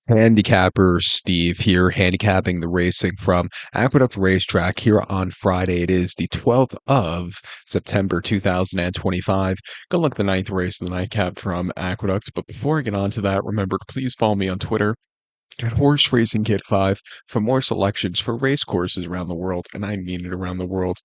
Handicapper Steve here, handicapping the racing from Aqueduct Racetrack here on Friday. It is the 12th of September 2025. Gonna look at the ninth race of the nightcap from Aqueduct. But before I get on to that, remember to please follow me on Twitter at Horse Racing Kit 5 for more selections for race courses around the world, and I mean it around the world.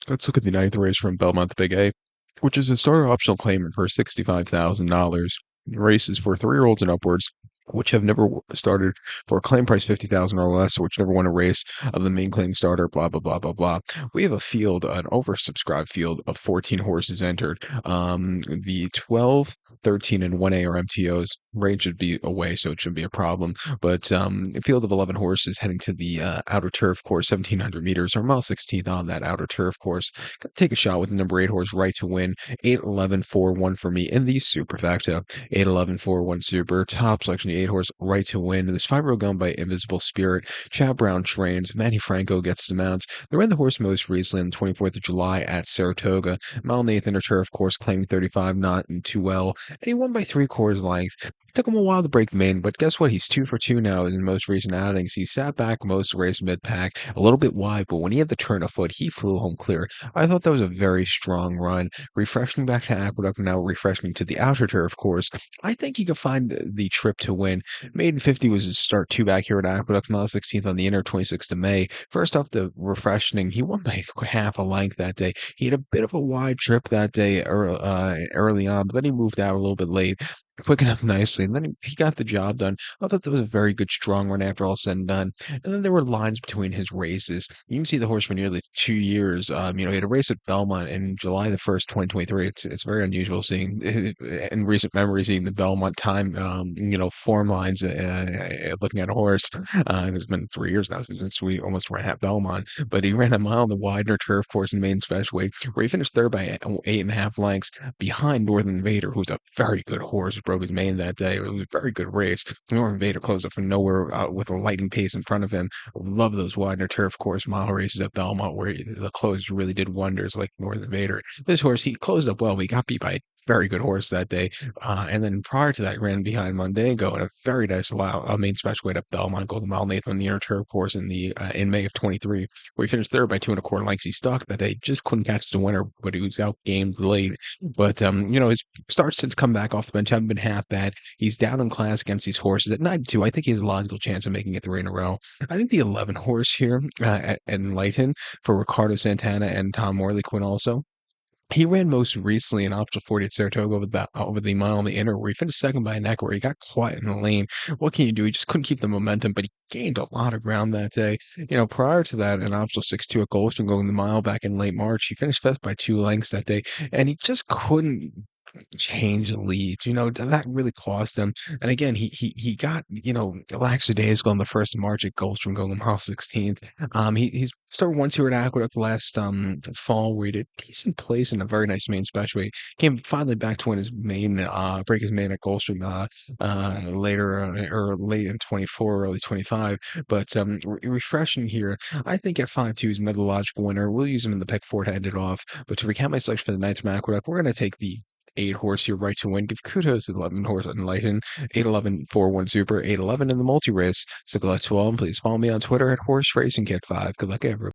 Let's look at the ninth race from Belmont, the Big A, which is a starter optional claimant for $65,000. Races for 3-year-olds and upwards, which have never started for a claim price 50,000 or less, or which never won a race of the main claim starter, blah, blah, blah, blah, blah. We have a field, an oversubscribed field of 14 horses entered. The 12, 13, and 1A are MTOs. Rain should be away, so it shouldn't be a problem. But a field of 11 horses heading to the outer turf course, 1,700 meters, or mile 16th on that outer turf course. Gonna take a shot with the number 8 horse, Right to Win. 8-11-4-1 for me in the superfecta. 8-11-4-1 super. Top selection, the 8 horse, Right to Win. This 5-year-old gun by Invisible Spirit. Chad Brown trains. Manny Franco gets the mount. They ran the horse most recently on the 24th of July at Saratoga. Mile 8th inner turf course, claiming 35, not in too well. And he won by 3/4 length. It took him a while to break the main, but guess what? He's 2 for 2 now in the most recent outings. He sat back most of the race mid-pack, a little bit wide, but when he had the turn of foot, he flew home clear. I thought that was a very strong run. Refreshing back to Aqueduct, now refreshing to the outer turf course. I think he could find the trip to win. Maiden 50 was his start 2 back here at Aqueduct, mile 16th on the inner, 26th of May. First off the refreshing, he won by half a length that day. He had a bit of a wide trip that day early on, but then he moved out a little bit late. Quick enough nicely, and then he got the job done. I thought that was a very good, strong run after all said and done. And then there were lines between his races. You can see the horse for nearly 2 years. He had a race at Belmont in July the 1st, 2023. It's very unusual seeing in recent memory seeing the Belmont time, form lines. Looking at a horse. It's been 3 years now since we almost ran at Belmont, but he ran a mile on the Widener turf course in main specialway, where he finished third by 8.5 lengths behind Northern Invader, who's a very good horse. Broke his mane that day. It was a very good race. Northern Invader closed up from nowhere with a lightning pace in front of him. Love those Widener turf course mile races at Belmont where the close really did wonders like Northern Invader. This horse, he closed up well, but he got beat by a very good horse that day. And then prior to that, he ran behind Mondego in a very nice main special weight at Belmont, Golden Mile Nathan on the inner turf course in May of 23, where he finished third by 2.25 lengths. He stuck that day, just couldn't catch the winner, but he was outgamed late. But his starts since come back off the bench haven't been half bad. He's down in class against these horses at 9-2. I think he has a logical chance of making it 3 in a row. I think the 11 horse here at Enlighten for Ricardo Santana and Tom Morley Quinn also. He ran most recently in optional 40 at Saratoga over the mile on the inner, where he finished second by a neck, where he got quiet in the lane. What can you do? He just couldn't keep the momentum, but he gained a lot of ground that day. Prior to that, in optional 6-2 at Goldstream going the mile back in late March, he finished fifth by 2 lengths that day, and he just couldn't change the lead. That really cost him. And again, he got, lackadaisical on the 1st of March at Goldstream going mile 16th. He's started once here at Aqueduct last fall where he did decent place in a very nice main special. He came finally back to win his main, break his main at Goldstream later or late in 24, early 25. But refreshing here, I think at 5-2 is another logical winner. We'll use him in the pick 4 to end it off. But to recap my selection for the ninth from Aqueduct, we're going to take the 8 horse here, Right to Win. Give kudos to the 11 horse Enlighten. 8-11-4-1 super. 8-11 in the multi race. So good luck to all. And please follow me on Twitter at Horse Racing Kit 5. Good luck, everyone.